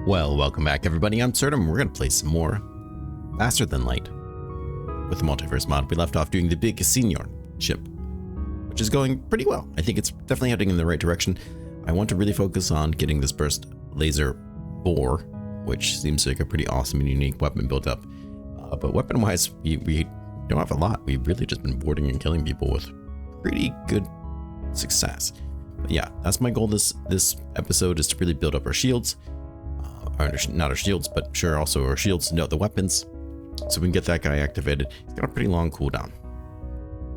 Well, welcome back everybody, I'm Absurdum. We're going to play some more Faster Than Light with the Multiverse mod. We left off doing the big Senior ship, which is going pretty well. I think it's definitely heading in the right direction. I want to really focus on getting this burst laser bore, which seems like a pretty awesome and unique weapon built up. But weapon-wise, we don't have a lot. We've really just been boarding and killing people with pretty good success. But yeah, that's my goal this episode, is to really build up our shields. Or not our shields, but sure, also our shields, no, the weapons, so we can get that guy activated. He's got a pretty long cooldown.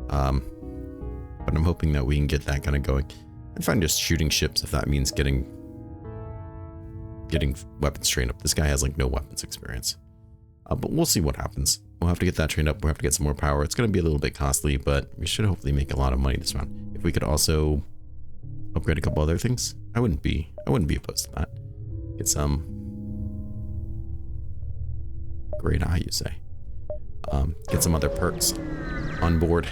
But I'm hoping that we can get that kind of going and find just shooting ships, if that means getting weapons trained up. This guy has like no weapons experience, but we'll see what happens. We'll have to get that trained up. We'll have to get some more power. It's going to be a little bit costly, but we should hopefully make a lot of money this round. If we could also upgrade a couple other things, I wouldn't be opposed to that. Get some great eye, you say. Get some other perks on board.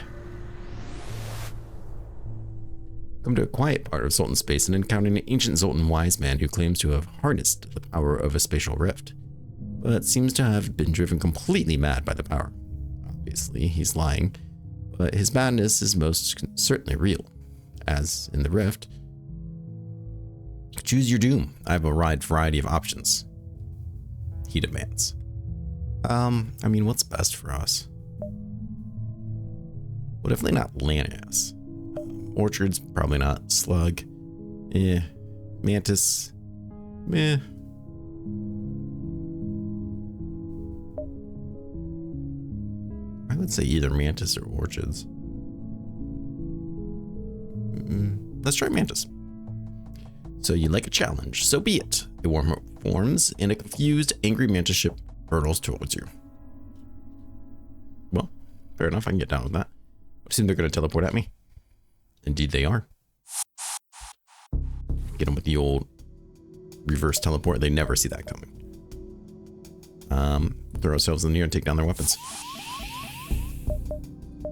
Come to a quiet part of Zoltan space and encounter an ancient Zoltan wise man who claims to have harnessed the power of a spatial rift, but seems to have been driven completely mad by the power. Obviously, he's lying, but his madness is most certainly real, as in the rift. Choose your doom. I have a wide variety of options, he demands. I mean, what's best for us? Well, definitely not Lanius. Orchards, probably not. Slug, Mantis, meh. I would say either Mantis or Orchards. Let's try Mantis. So you like a challenge, so be it. A warm-up forms and a confused, angry Mantis ship hurtles towards you. Well, fair enough, I can get down with that. I assume they're going to teleport at me. Indeed they are. Get them with the old reverse teleport. They never see that coming. Throw ourselves in here and take down their weapons.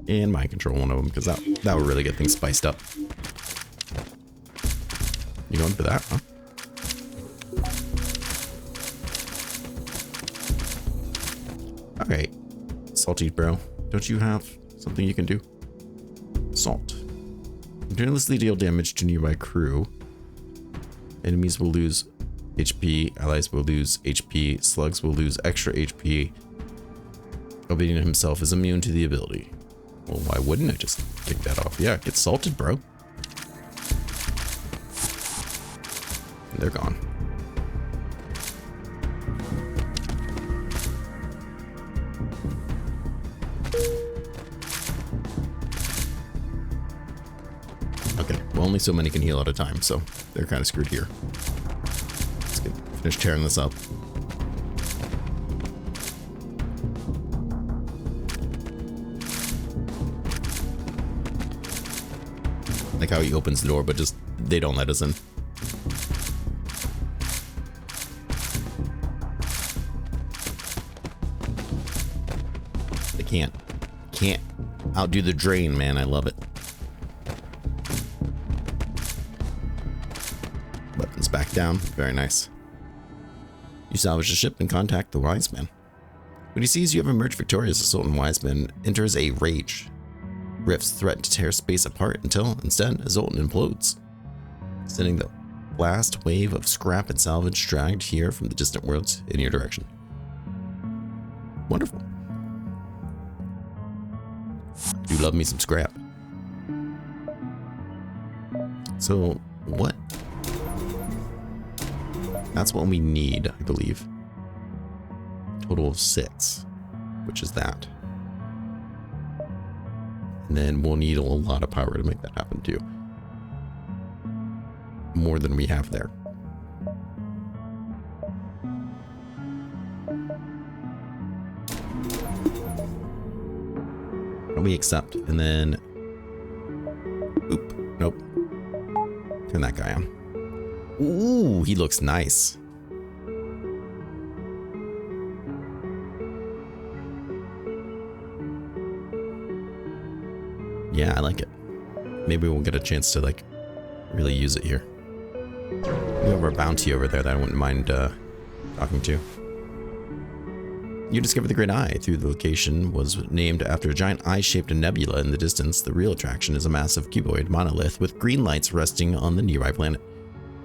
And mind control one of them, because that would really get things spiced up. You going for that, huh? Okay, Salty bro, don't you have something you can do? Salt. Continuously deal damage to nearby crew. Enemies will lose HP, allies will lose HP, slugs will lose extra HP. Obsidian himself is immune to the ability. Well, why wouldn't I just kick that off? Yeah, get salted, bro. And they're gone. Okay, well, only so many can heal at a time, so they're kind of screwed here. Let's finish tearing this up. Like how he opens the door, but just they don't let us in. They can't outdo the drain, man. I love it. Weapons back down. Very nice. You salvage the ship and contact the wise man. When he sees you have emerged victorious, the Sultan wise man enters a rage. Rifts threaten to tear space apart until, instead, Zoltan implodes, sending the last wave of scrap and salvage dragged here from the distant worlds in your direction. Wonderful. Do love me some scrap. So, what? That's what we need, I believe. Total of 6, which is that. And then we'll need a lot of power to make that happen too. More than we have there. We accept, and then oop, nope. Turn that guy on. Ooh, he looks nice. Yeah, I like it. Maybe we'll get a chance to like really use it here. We have our bounty over there that I wouldn't mind talking to. You discover the Great Eye. Through the location was named after a giant eye-shaped nebula in the distance. The real attraction is a massive cuboid monolith with green lights resting on the nearby planet.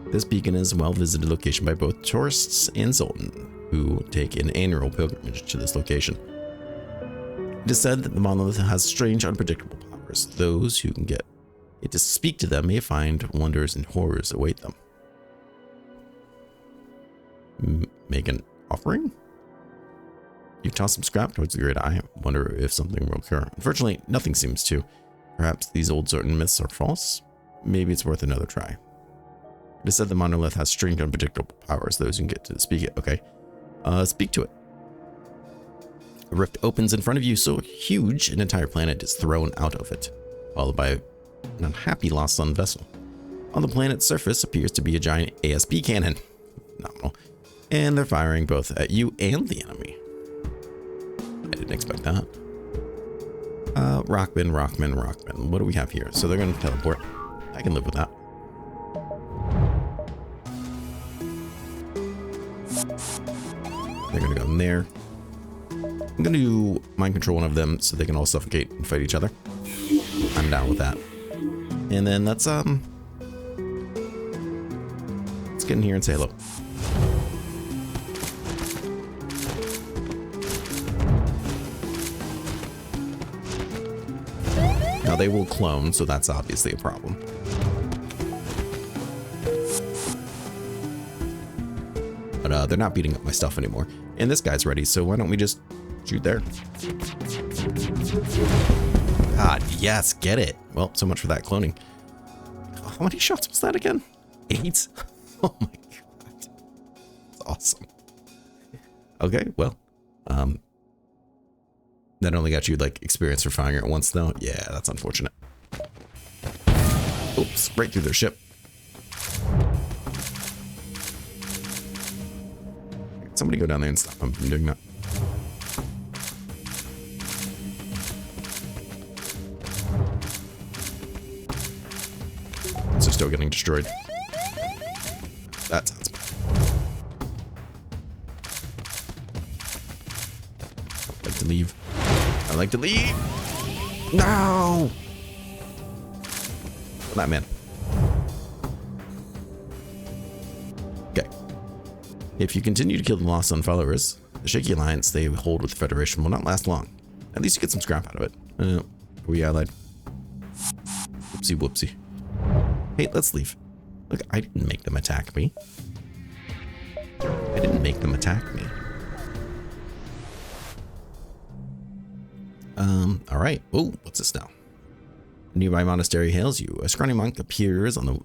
This beacon is a well-visited location by both tourists and Zoltan, who take an annual pilgrimage to this location. It is said that the monolith has strange, unpredictable powers. Those who can get it to speak to them may find wonders and horrors await them. Make an offering? You toss some scrap towards the Great Eye. Wonder if something will occur. Unfortunately, nothing seems to. Perhaps these old Zoltan myths are false? Maybe it's worth another try. It is said the monolith has strange, unpredictable powers. Those who can get to speak it. Okay. Speak to it. A rift opens in front of you, so huge an entire planet is thrown out of it, followed by an unhappy Lost Sun vessel. On the planet's surface appears to be a giant ASP cannon. Phenomenal. And they're firing both at you and the enemy. I didn't expect that. Rockman. What do we have here? So they're going to teleport. I can live with that. They're going to go in there. I'm going to mind control one of them so they can all suffocate and fight each other. I'm down with that. And then let's get in here and say hello. Now they will clone, so that's obviously a problem. But they're not beating up my stuff anymore. And this guy's ready, so why don't we just shoot there? God, yes, get it. Well, so much for that cloning. How many shots was that again? 8? Oh my god. That's awesome. Okay, well. That only got you, like, experience for firing it once, though? Yeah, that's unfortunate. Oops, right through their ship. Somebody go down there and stop them from doing that. So still getting destroyed. That sounds bad. I'd like to leave. I'd like to leave. No! That man. Okay. If you continue to kill the Lost Sun followers, the shaky alliance they hold with the Federation will not last long. At least you get some scrap out of it. Are we allied? Whoopsie whoopsie. Hey, let's leave. Look, I didn't make them attack me. I didn't make them attack me. All right. Oh, what's this now? A nearby monastery hails you. A scrawny monk appears on the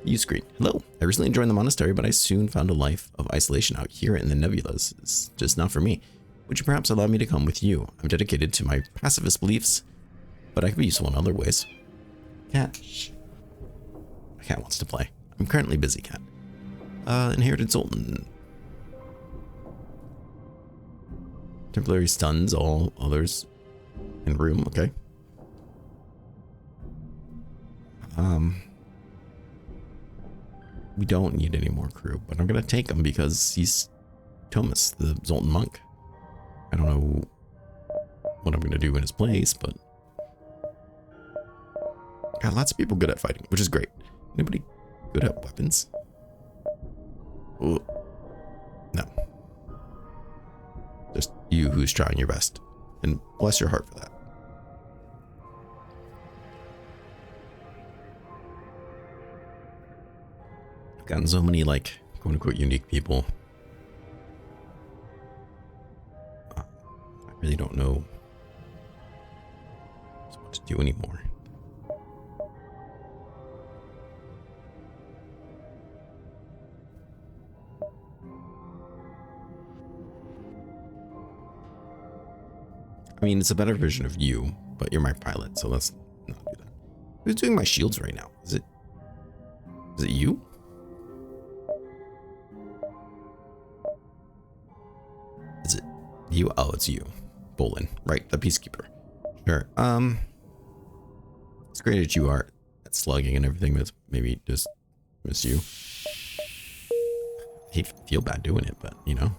view screen. Hello. I recently joined the monastery, but I soon found a life of isolation out here in the nebulas. It's just not for me. Would you perhaps allow me to come with you? I'm dedicated to my pacifist beliefs, but I could be useful in other ways. Cat. My cat wants to play. I'm currently busy, cat. Inherited Zoltan. Temporary stuns all others in room. Okay. We don't need any more crew, but I'm gonna take him because he's Thomas, the Zoltan monk. I don't know what I'm gonna do in his place, but got lots of people good at fighting, which is great. Anybody good at weapons? Ooh. No. Just you who's trying your best. And bless your heart for that. I've gotten so many, like, quote unquote unique people. I really don't know what to do anymore. I mean, it's a better version of you, but you're my pilot, so let's not do that. Who's doing my shields right now? Is it you? Is it you? Oh, it's you. Bolin, right? The peacekeeper. Sure. It's great that you are at slugging and everything, but maybe just miss you. hate to feel bad doing it, but you know.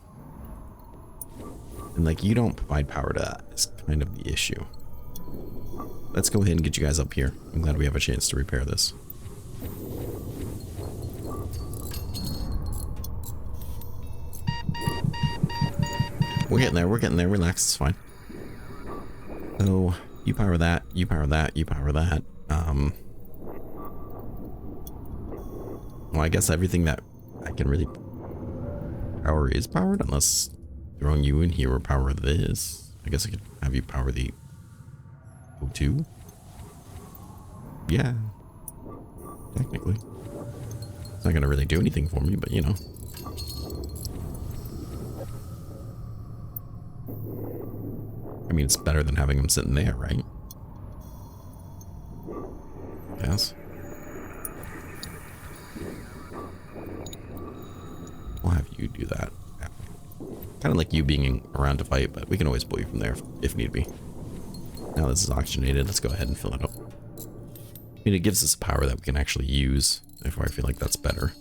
And like, you don't provide power to that is kind of the issue. Let's go ahead and get you guys up here. I'm glad we have a chance to repair this. We're getting there, relax, it's fine. So, you power that, you power that, you power that. Well, I guess everything that I can really power is powered, unless throwing you in here will power this. I guess I could have you power the O2. Yeah. Technically. It's not gonna really do anything for me, but you know. I mean, it's better than having them sitting there, right? Yes. We'll have you do that. Yeah. Kind of like you being around to fight, but we can always pull you from there if need be. Now this is oxygenated. Let's go ahead and fill it up. I mean, it gives us power that we can actually use. Therefore, I feel like that's better.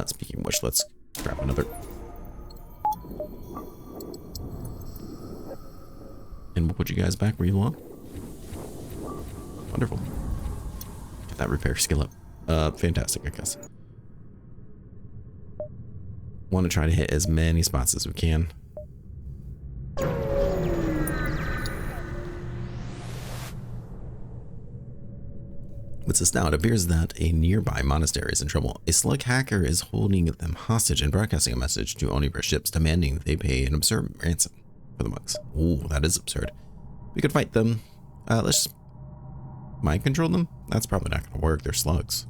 Speaking of which, let's grab another. And we'll put you guys back where you belong. Wonderful. Get that repair skill up. Fantastic, I guess. Want to try to hit as many spots as we can. What's this now? It appears that a nearby monastery is in trouble. A slug hacker is holding them hostage and broadcasting a message to Multiverse ships demanding that they pay an absurd ransom for the monks. Ooh, that is absurd. We could fight them. Let's just mind control them? That's probably not going to work. They're slugs.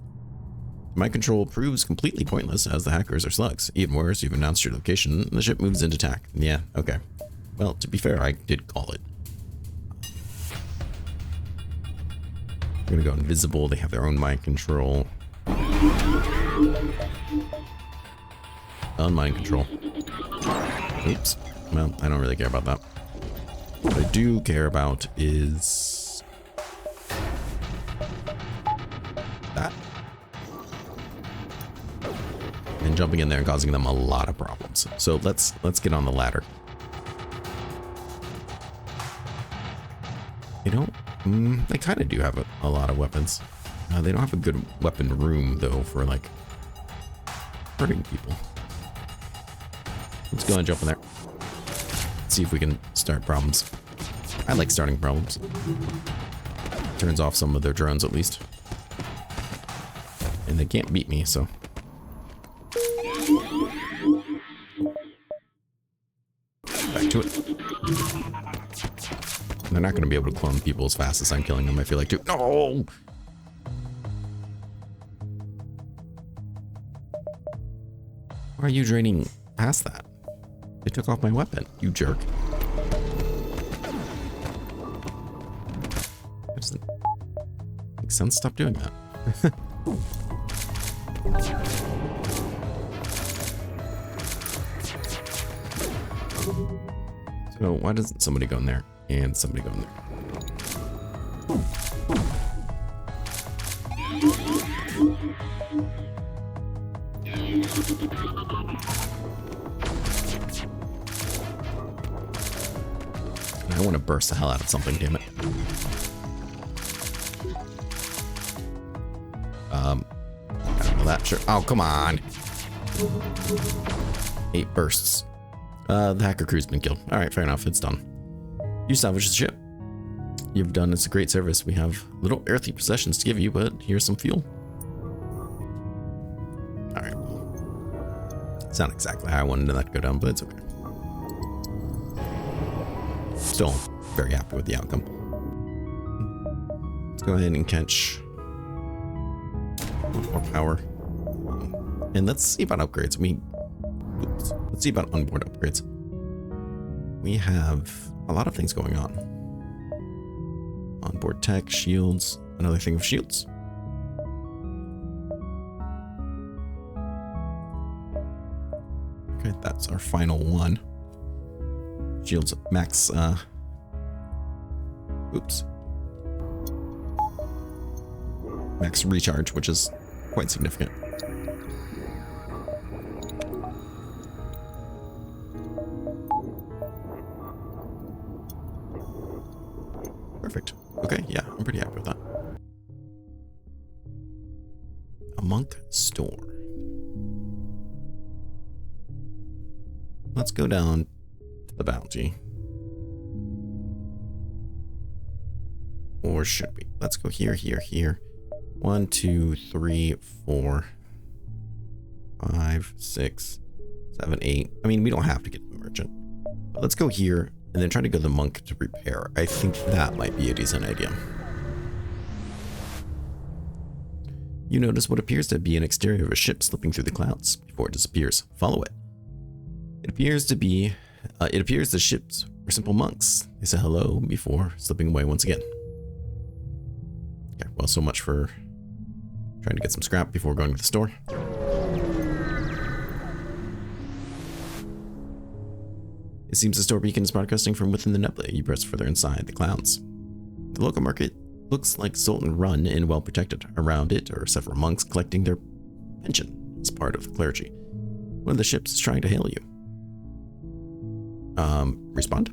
Mind control proves completely pointless as the hackers are slugs. Even worse, you've announced your location and the ship moves into attack. Yeah, okay. Well, to be fair, I did call it. We're gonna go invisible. They have their own mind control. Mind control. Oops. Well, I don't really care about that. What I do care about is that. And jumping in there and causing them a lot of problems. So let's get on the ladder. You know, they kind of do have a lot of weapons. They don't have a good weapon room, though, for, like, hurting people. Let's go and jump in there. See if we can start problems. I like starting problems. Turns off some of their drones, at least. And they can't beat me, so... Back to it. They're not going to be able to clone people as fast as I'm killing them, I feel like, too. No! Why are you draining past that? They took off my weapon, you jerk. That doesn't make sense. Stop doing that. So why doesn't somebody go in there and somebody go in there? I want to burst the hell out of something, damn it. I don't know that, sure. Oh, come on. 8 bursts. The hacker crew's been killed. All right, fair enough. It's done. You salvaged the ship. You've done us a great service. We have little earthly possessions to give you, but here's some fuel. All right. It's not exactly how I wanted that to go down, but it's okay. Still very happy with the outcome. Let's go ahead and catch more power. And let's see about upgrades. Let's see about onboard upgrades. We have a lot of things going on. Onboard tech, shields, another thing of shields. Okay, that's our final one. Shields max, oops. max recharge, which is quite significant. Perfect. Okay, yeah, I'm pretty happy with that. A monk store. Let's go down to the bounty. Or should we? Let's go here, here, here. 1, 2, 3, 4, 5, 6, 7, 8. I mean, we don't have to get to the merchant. But let's go here and then try to go to the monk to repair. I think that might be a decent idea. You notice what appears to be an exterior of a ship slipping through the clouds before it disappears. Follow it. It appears the ships were simple monks. They said hello before slipping away once again. Okay, well, so much for trying to get some scrap before going to the store. It seems the store beacon is broadcasting from within the nebula. You press further inside the clouds. The local market looks like Sultan run and well protected. Around it are several monks collecting their pension as part of the clergy. One of the ships is trying to hail you. Respond?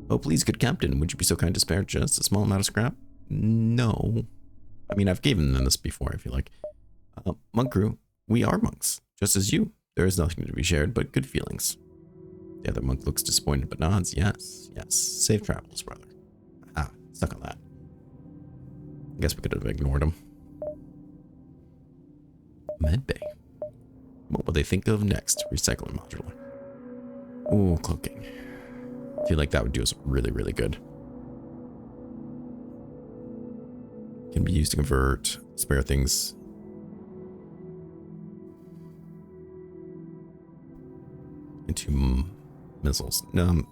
Oh, please, good captain, would you be so kind to spare just a small amount of scrap? No. I mean, I've given them this before, I feel like. Monk crew, we are monks, just as you. There is nothing to be shared but good feelings. The other monk looks disappointed but nods. Yes, yes. Safe travels, brother. Ah, stuck on that. I guess we could have ignored him. Medbay. What will they think of next? Recycling modular. Ooh, cloaking. I feel like that would do us really, really good. Can be used to convert spare things. Into missiles. No.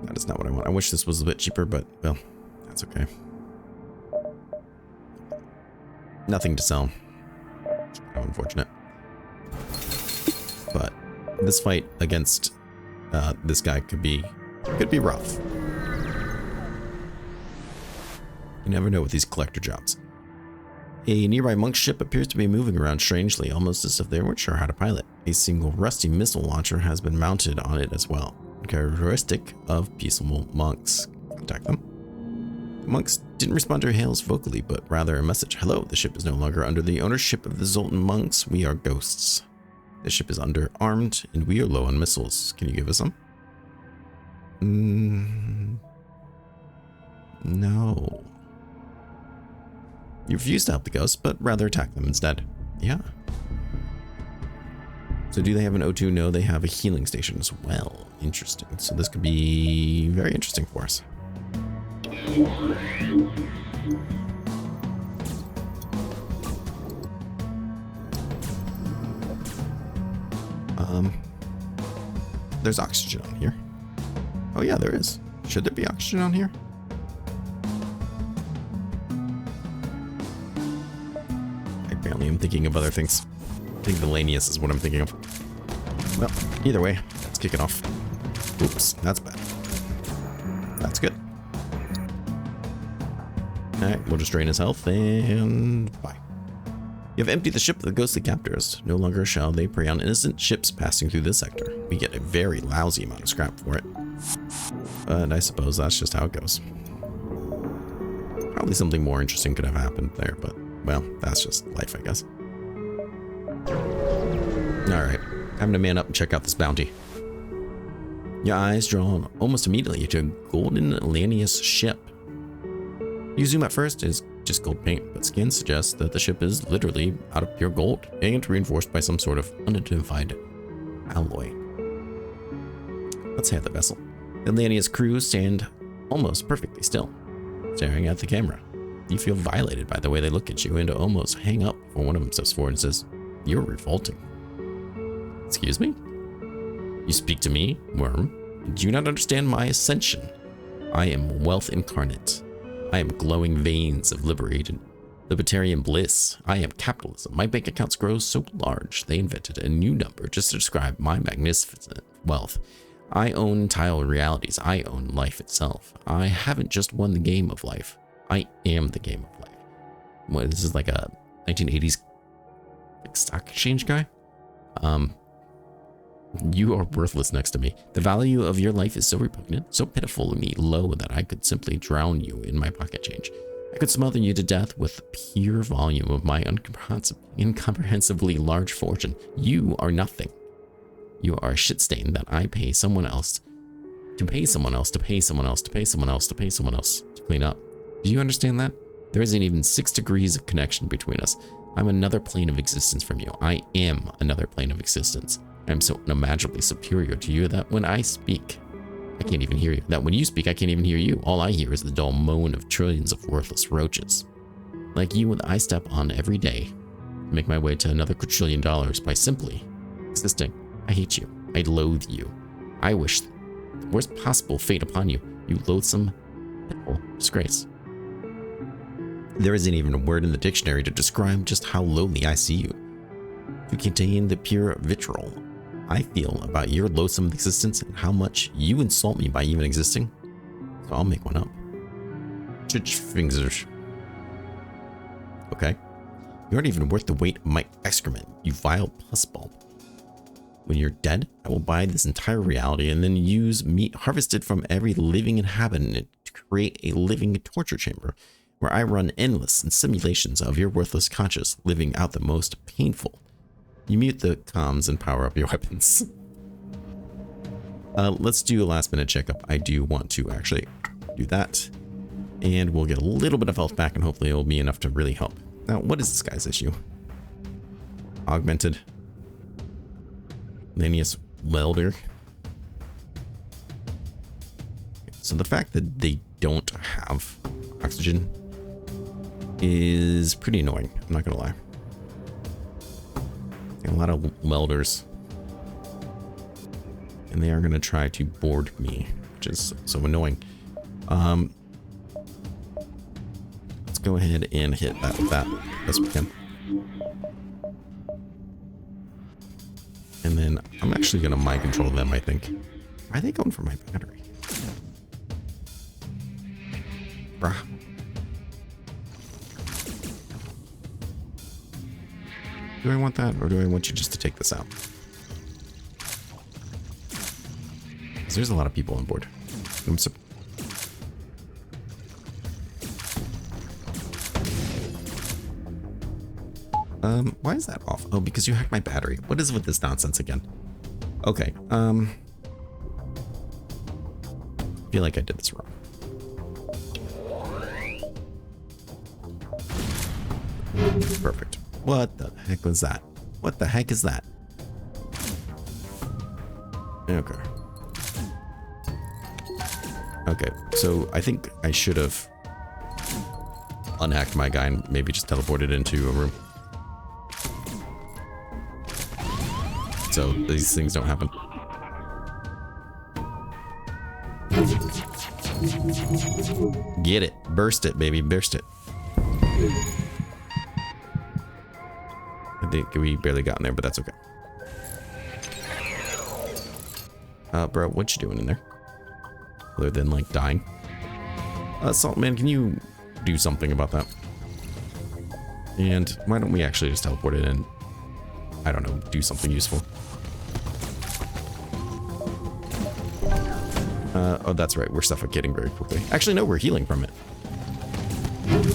That is not what I want. I wish this was a bit cheaper, but, well, that's okay. Nothing to sell. How unfortunate. But this fight against this guy could be rough. You never know with these collector jobs. A nearby monk ship appears to be moving around strangely, almost as if they weren't sure how to pilot. A single rusty missile launcher has been mounted on it as well, characteristic of peaceable monks. Contact them. The monks didn't respond to hails vocally, but rather a message. Hello, the ship is no longer under the ownership of the Zoltan monks. We are ghosts. The ship is underarmed, and we are low on missiles. Can you give us some? No. You refuse to help the ghosts, but rather attack them instead. Yeah. So do they have an O2? No, they have a healing station as well. Interesting. So this could be very interesting for us. There's oxygen on here. Oh yeah, there is. Should there be oxygen on here? Apparently I'm thinking of other things. I think the Lanius is what I'm thinking of. Well, either way, let's kick it off. Oops, that's bad. That's good. Alright, we'll just drain his health and bye. You have emptied the ship of the ghostly captors. No longer shall they prey on innocent ships passing through this sector. We get a very lousy amount of scrap for it. But I suppose that's just how it goes. Probably something more interesting could have happened there, but, well, that's just life, I guess. Alright, time to man up and check out this bounty. Your eyes drawn almost immediately to a golden Lanius ship. You zoom at first, it's just gold paint, but scan suggests that the ship is literally out of pure gold and reinforced by some sort of unidentified alloy. Let's head the vessel. The Lanius crew stand almost perfectly still, staring at the camera. You feel violated by the way they look at you and almost hang up before one of them steps forward and says, "You're revolting." Excuse me? You speak to me, worm? Do you not understand my ascension? I am wealth incarnate. I am glowing veins of libertarian bliss. I am capitalism. My bank accounts grow so large they invented a new number just to describe my magnificent wealth. I own entire realities. I own life itself. I haven't just won the game of life. I am the game of life. What, this is like a 1980s stock exchange guy? You are worthless next to me. The value of your life is so repugnant, so pitifully low that I could simply drown you in my pocket change. I could smother you to death with the pure volume of my incomprehensibly large fortune. You are nothing. You are a shit stain that I pay someone else to pay someone else to pay someone else to pay someone else to pay someone else to clean up. Do you understand that? There isn't even 6 degrees of connection between us. I'm another plane of existence from you. I am another plane of existence. I'm so unimaginably superior to you that when I speak, I can't even hear you. That when you speak, I can't even hear you. All I hear is the dull moan of trillions of worthless roaches. Like you, I step on every day to make my way to another quadrillion dollars by simply existing. I hate you. I loathe you. I wish the worst possible fate upon you. You loathsome, pitiful disgrace. There isn't even a word in the dictionary to describe just how lowly I see you. To contain the pure vitriol I feel about your loathsome existence and how much you insult me by even existing. So I'll make one up. Fingers. Okay. You aren't even worth the weight of my excrement, you vile pussbulb. When you're dead, I will buy this entire reality and then use meat harvested from every living inhabitant to create a living torture chamber where I run endless simulations of your worthless conscious living out the most painful. You mute the comms and power up your weapons. Let's do a last minute checkup. I do want to actually do that. And we'll get a little bit of health back and hopefully it'll be enough to really help. Now, what is this guy's issue? Augmented. Lanius welder. So the fact that they don't have oxygen is pretty annoying. I'm not gonna lie. A lot of welders, and they are going to try to board me, which is so annoying. Let's go ahead and hit that with that as we can. And then I'm actually going to mind control them, I think. Why are they going for my battery? Bruh. Do I want that, or do I want you just to take this out? Because there's a lot of people on board. Why is that off? Oh, because you hacked my battery. What is with this nonsense again? Okay, I feel like I did this wrong. Perfect. What the heck was that? What the heck is that? Okay. Okay, so I think I should have unhacked my guy and maybe just teleported into a room. So these things don't happen. Get it. Burst it, baby. Burst it. I think we barely got in there, but that's okay. Bro, what you doing in there? Other than, like, dying? Saltman, can you do something about that? And why don't we actually just teleport it in? I don't know, do something useful. Oh, that's right, we're suffocating very quickly. Actually, no, we're healing from it.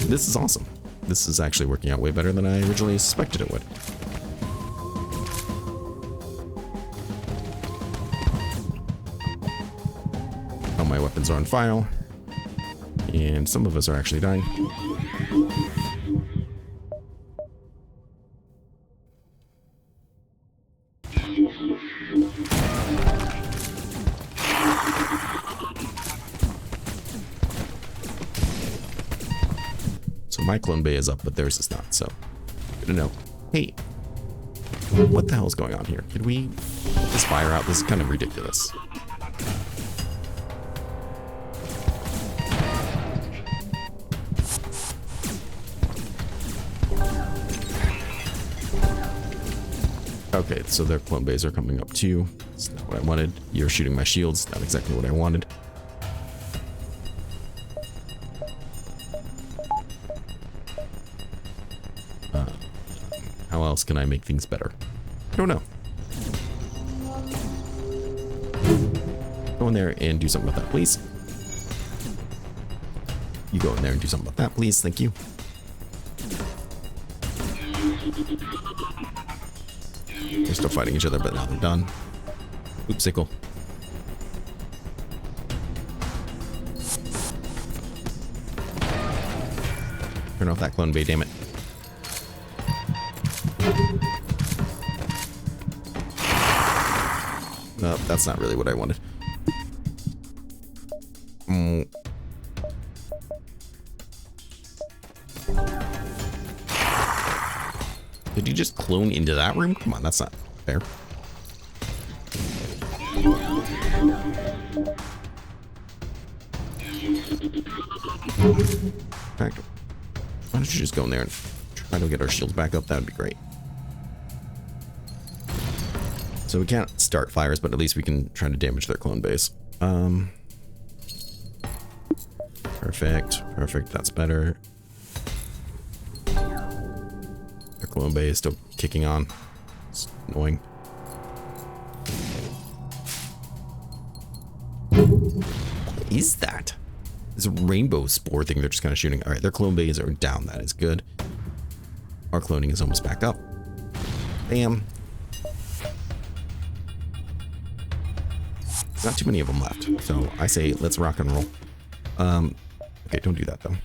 This is awesome. This is actually working out way better than I originally suspected it would. All my weapons are on fire. And some of us are actually dying. My clone bay is up, but theirs is not, so good to know. Hey, what the hell is going on here? Could we put this fire out? This is kind of ridiculous. Okay, so their clone bays are coming up too. That's not what I wanted. You're shooting my shields. Not exactly what I wanted. How else can I make things better? I don't know. Go in there and do something about that, please. You go in there and do something about that, please. Thank you. They're still fighting each other, but now they're done. Oopsicle. Turn off that clone bay, damn it. No, that's not really what I wanted. Did you just clone into that room? Come on, that's not fair. Why don't you just go in there and try to get our shields back up? That would be great. So we can't start fires, but at least we can try to damage their clone base. Perfect. Perfect. That's better. Their clone base is still kicking on. It's annoying. What is that? This rainbow spore thing they're just kind of shooting. All right, their clone bays are down. That is good. Our cloning is almost back up. Bam. Not too many of them left, so I say let's rock and roll. Okay, don't do that though.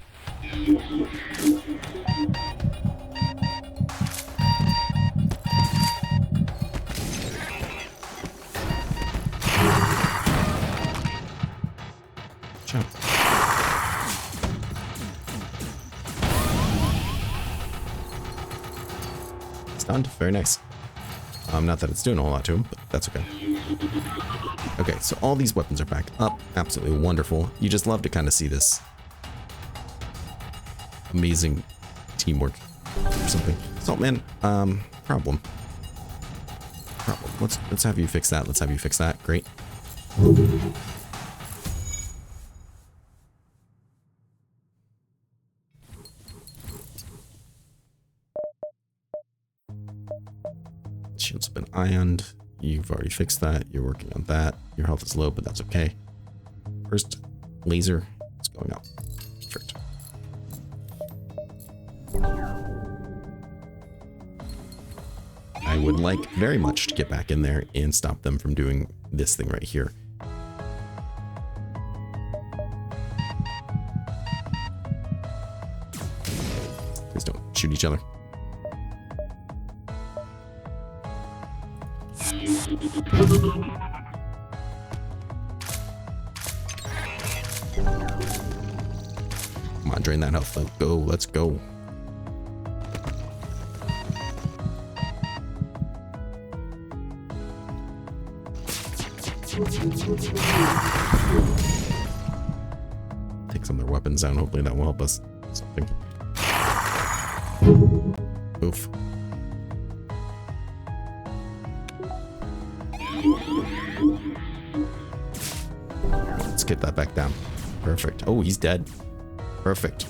Jump. It's done. Very nice. Not that it's doing a whole lot to him, but that's okay. Okay, so all these weapons are back up. Absolutely wonderful. You just love to kind of see this amazing teamwork or something. Saltman, problem. Let's have you fix that. Let's have you fix that. Great. Shields have been ioned. You've already fixed that. You're working on that. Your health is low, but that's okay. First laser is going up. Perfect. I would like very much to get back in there and stop them from doing this thing right here. Please don't shoot each other. Come on, drain that health. Let's go. Let's go. Take some of their weapons down. Hopefully that will help us. Something. Oof. Let's get that back down. Perfect. Oh, he's dead. Perfect.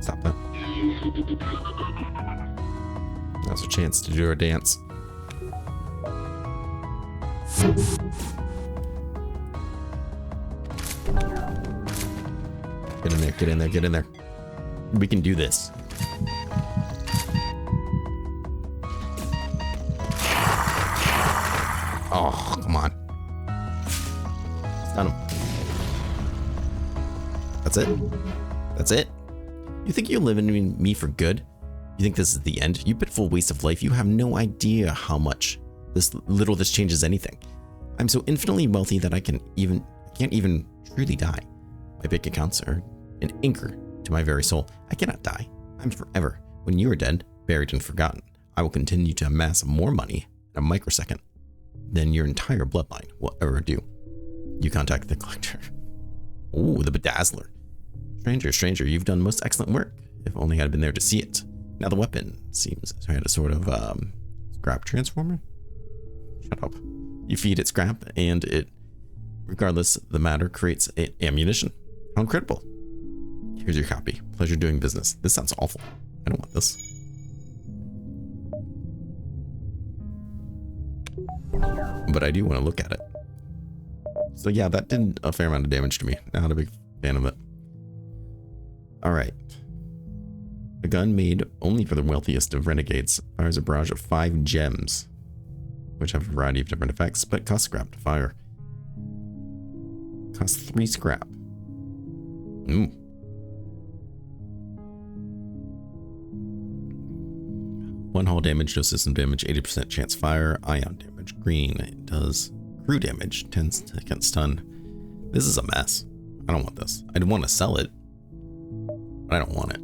Stop that. Now's a chance to do our dance. Get in there, get in there, get in there. We can do this. Oh, come on. Stun him. That's it? That's it? You think you live in me for good? You think this is the end? You pitiful waste of life. You have no idea how much this changes anything. I'm so infinitely wealthy that I can't even truly die. My bank accounts are an anchor to my very soul. I cannot die. I'm forever. When you are dead, buried and forgotten, I will continue to amass more money in a microsecond than your entire bloodline will ever do. You contact the collector. Ooh, the bedazzler. Stranger, you've done most excellent work. If only I had been there to see it. Now the weapon seems to have a sort of scrap transformer. Shut up. You feed it scrap and it, regardless the matter, creates ammunition. How incredible. Here's your copy. Pleasure doing business. This sounds awful. I don't want this. But I do want to look at it. So yeah, that did a fair amount of damage to me. Not a big fan of it. Alright. A gun made only for the wealthiest of renegades fires a barrage of 5 gems, which have a variety of different effects, but cost scrap to fire. Costs 3 scrap. One hull damage, no system damage, 80% chance fire, ion damage, green. It does crew damage, 10 seconds stun. This is a mess. I don't want this. I'd want to sell it, but I don't want it.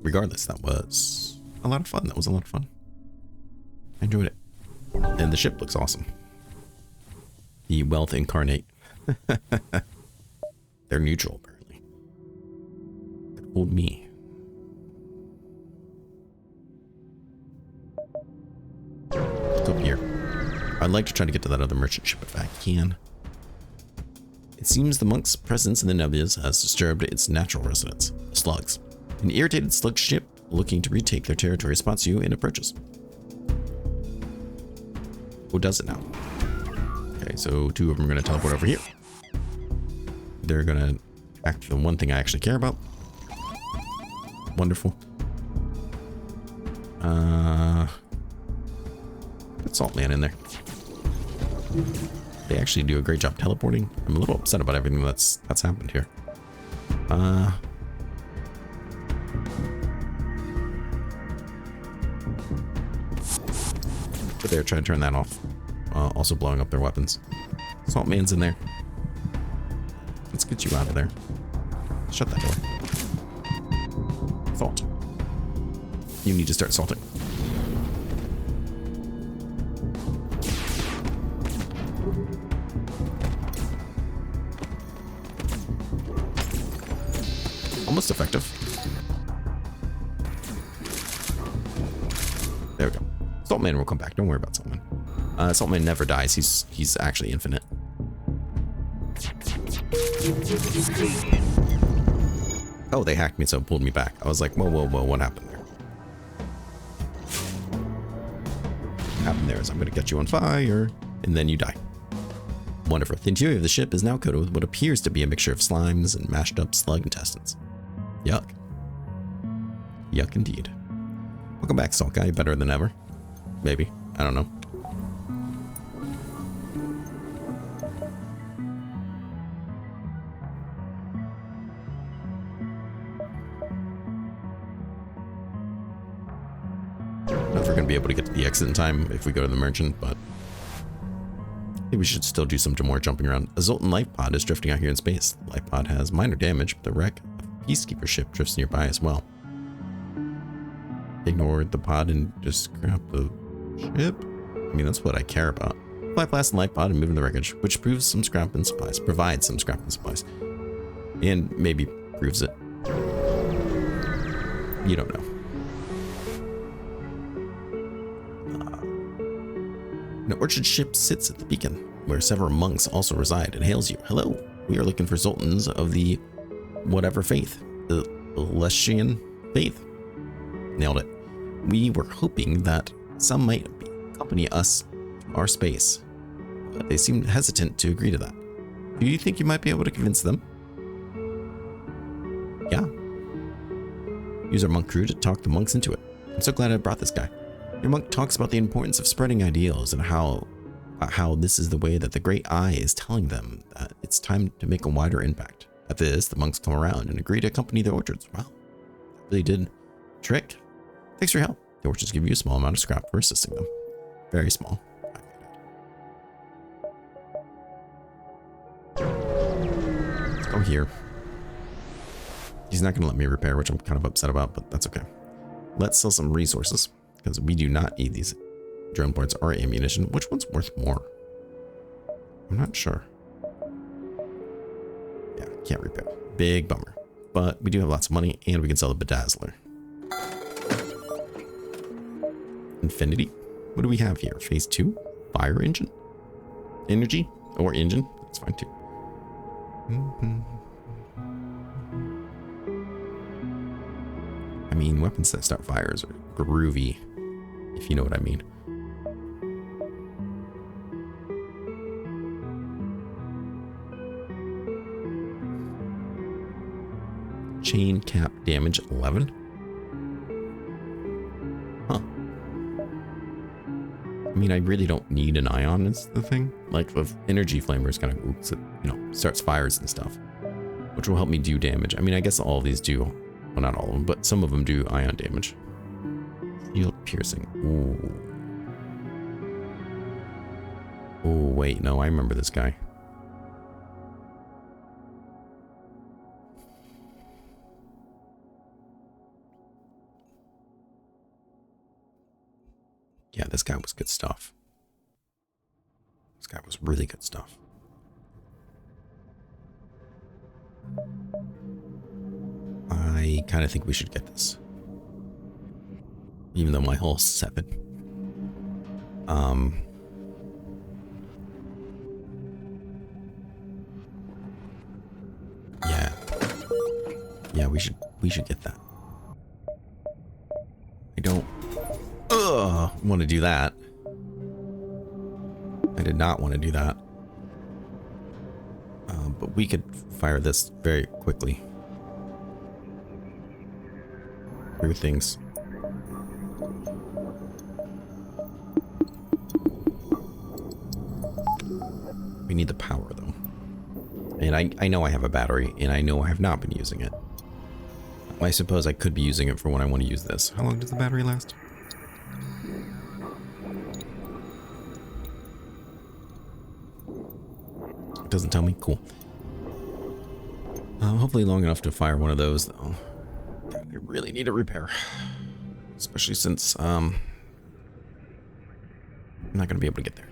Regardless, that was a lot of fun. That was a lot of fun. I enjoyed it. And the ship looks awesome. The Wealth Incarnate. They're neutral, apparently. Could hold me. Let's go up here. I'd like to try to get to that other merchant ship if I can. It seems the monk's presence in the nebulas has disturbed its natural residents, the slugs. An irritated slug ship looking to retake their territory spots you and approaches. Who does it now? Okay, so 2 of them are going to teleport over here. They're going to act the one thing I actually care about. Wonderful. Put Saltman in there. They actually do a great job teleporting. I'm a little upset about everything that's happened here. But they're trying to turn that off. Also blowing up their weapons. Saltman's in there. Let's get you out of there. Shut that door. Salt. You need to start salting. Almost effective. There we go. Saltman will come back. Don't worry about Saltman. Saltman never dies. He's actually infinite. Oh, they hacked me, so it pulled me back. I was like, whoa, whoa, whoa, what happened there? What happened there is I'm going to get you on fire, and then you die. Wonderful. The interior of the ship is now coated with what appears to be a mixture of slimes and mashed up slug intestines. Yuck. Yuck indeed. Welcome back, Salt Guy. Better than ever. Maybe. I don't know. I don't know if we're going to be able to get to the exit in time if we go to the merchant, but I think we should still do some more jumping around. A Zoltan life pod is drifting out here in space. The life pod has minor damage, but the wreck of a peacekeeper ship drifts nearby as well. Ignore the pod and just scrap the ship? I mean, that's what I care about. Fly past the life pod and move in the wreckage, which provides some scrap and supplies. And maybe proves it. You don't know. An orchard ship sits at the beacon, where several monks also reside, and hails you. Hello, we are looking for Zoltans of the whatever faith. The Celestian faith. Nailed it. We were hoping that some might accompany us to our space, but they seem hesitant to agree to that. Do you think you might be able to convince them? Yeah. Use our monk crew to talk the monks into it. I'm so glad I brought this guy. Your monk talks about the importance of spreading ideals and how this is the way that the Great Eye is telling them that it's time to make a wider impact. At this, the monks come around and agree to accompany the orchards. Wow, that really did trick. Thanks for your help. The orchards give you a small amount of scrap for assisting them. Very small. Let's go here. He's not going to let me repair, which I'm kind of upset about, but that's okay. Let's sell some resources, because we do not need these drone parts or ammunition. Which one's worth more? I'm not sure. Yeah, can't repair. Big bummer. but we do have lots of money, and we can sell the Bedazzler. Infinity. What do we have here? Phase 2? Fire engine? Energy? Or engine? That's fine too. I mean, weapons that start fires are groovy, if you know what I mean. Chain cap damage 11. Huh. I mean, I really don't need an ion is the thing. Like the energy flamer is kind of, you know, starts fires and stuff, which will help me do damage. I mean, I guess all of these do, well, not all of them, but some of them do ion damage. Field piercing. Ooh. Oh, wait, no, I remember this guy. Yeah, this guy was good stuff. This guy was really good stuff. I kind of think we should get this. Even though my hull's 7. Yeah. Yeah, we should get that. I don't want to do that. I did not want to do that. But we could fire this very quickly. Through things. We need the power though. And I know I have a battery, and I know I have not been using it. I suppose I could be using it for when I want to use this. How long does the battery last? It doesn't tell me. Cool. Hopefully long enough to fire one of those though. I really need a repair. Especially since I'm not going to be able to get there.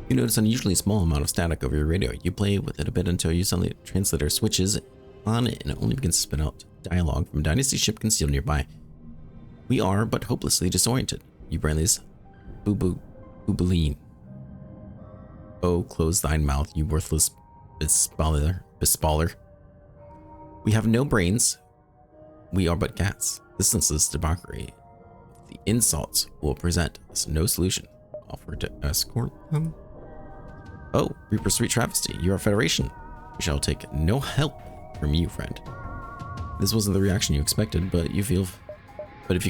You notice an unusually small amount of static over your radio. You play with it a bit until you suddenly the translator switches on and it only begins to spit out dialogue from a Dynasty ship concealed nearby. We are but hopelessly disoriented. You Branley's boobaline. Oh, close thine mouth, you worthless bespaller. We have no brains. We are but cats. This senseless debauchery. The insults will present us no solution. Offer to escort them. Oh, Reaper Sweet Travesty, you are a Federation. We shall take no help from you, friend. This wasn't the reaction you expected, but if you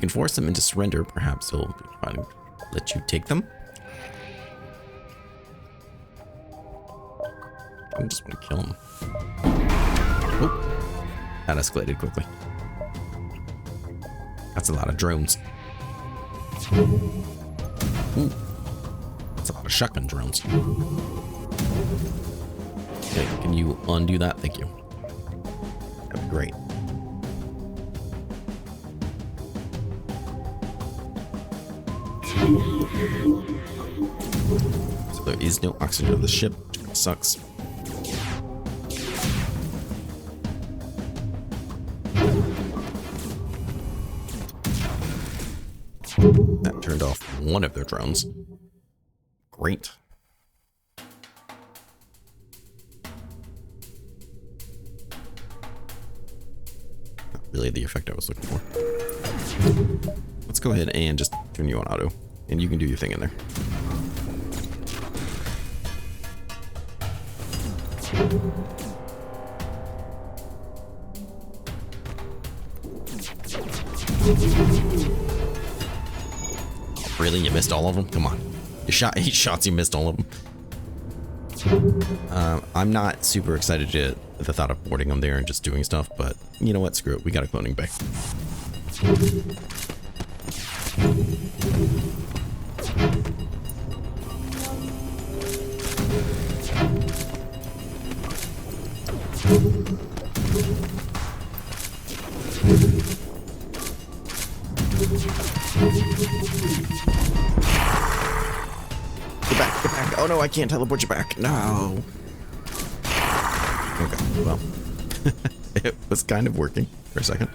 can force them into surrender, perhaps they'll let you take them. I just want to kill him. Oh, that escalated quickly. That's a lot of drones. Ooh. That's a lot of shotgun drones. Okay, can you undo that? Thank you. That'd be great. So there is no oxygen on the ship, which sucks. That turned off one of their drones. Great. Not really the effect I was looking for. Let's go ahead and just turn you on auto, and you can do your thing in there. Really? You missed all of them? Come on. You shot 8 shots, you missed all of them. I'm not super excited at the thought of boarding them there and just doing stuff, but you know what? Screw it. We got a cloning bay. Get back. Oh no, I can't teleport you back. No. Okay, well. It was kind of working for a second.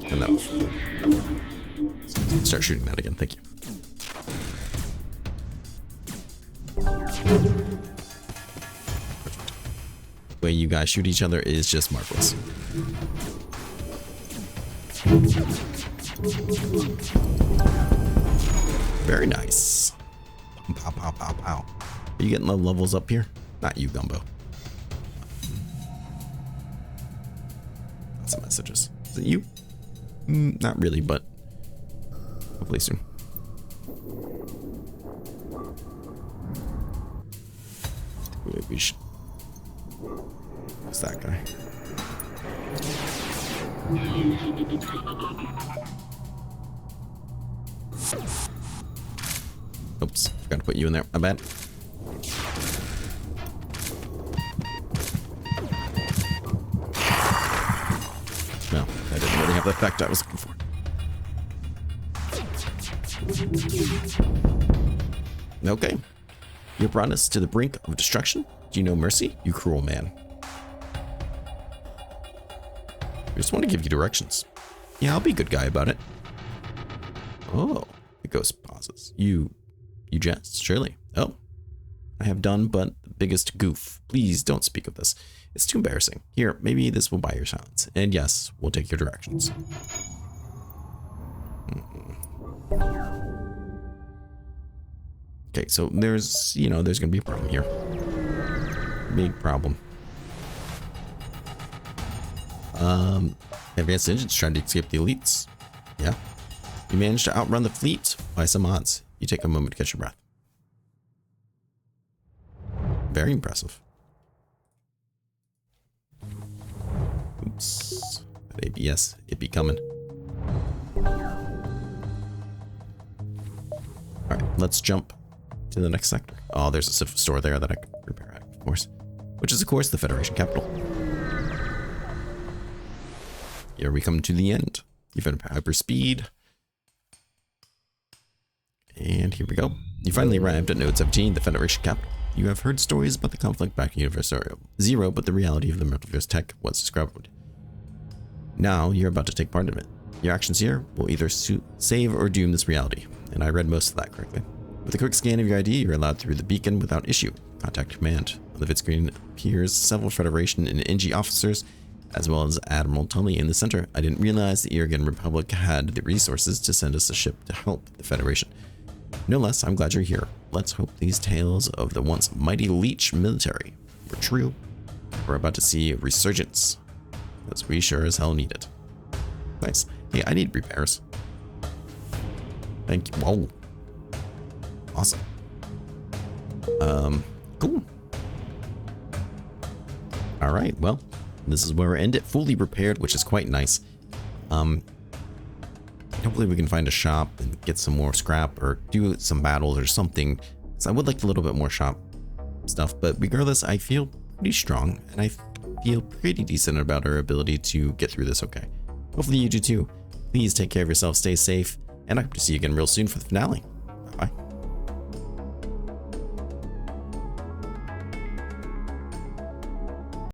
And that. Start shooting that again, thank you. The way you guys shoot each other is just marvelous. Very nice. Pow, pow, pow, pow. Are you getting the levels up here? Not you, Gumbo. Lots of messages. Is it you? Not really, but hopefully soon. Maybe we should. Who's that guy? Oops, forgot to put you in there. My bad. No, that didn't really have the effect I was looking for. Okay. You brought us to the brink of destruction? Do you know mercy, you cruel man? I just want to give you directions. Yeah, I'll be a good guy about it. Oh, the ghost pauses. You jest, surely. Oh, I have done but the biggest goof. Please don't speak of this. It's too embarrassing. Here, maybe this will buy your silence. And yes, we'll take your directions. Okay, so there's going to be a problem here. Big problem. Advanced engines trying to escape the elites. Yeah. You managed to outrun the fleet by some odds. You take a moment to catch your breath. Very impressive. Oops. That ABS, it be coming. Alright, let's jump to the next sector. Oh, there's a store there that I can repair at, of course. Which is, of course, the Federation capital. Here we come to the end. You've been hyperspeed. And here we go. You finally arrived at Node 17, the Federation capital. You have heard stories about the conflict back in Universe 0, but the reality of the Multiverse tech was described. Now you're about to take part in it. Your actions here will either save or doom this reality, and I read most of that correctly. With a quick scan of your ID, you're allowed through the beacon without issue. Contact command. On the vid screen appears several Federation and NG officers, as well as Admiral Tully in the center. I didn't realize the Irrigan Republic had the resources to send us a ship to help the Federation. No less, I'm glad you're here. Let's hope these tales of the once mighty Leech military were true. We're about to see a resurgence, because we sure as hell need it. Nice. Hey, I need repairs. Thank you. Whoa. Awesome. Cool. All right, well, this is where we end it. Fully repaired, which is quite nice. Hopefully we can find a shop and get some more scrap or do some battles or something. So I would like a little bit more shop stuff, but regardless, I feel pretty strong and I feel pretty decent about our ability to get through this okay. Hopefully you do too. Please take care of yourself, stay safe, and I hope to see you again real soon for the finale.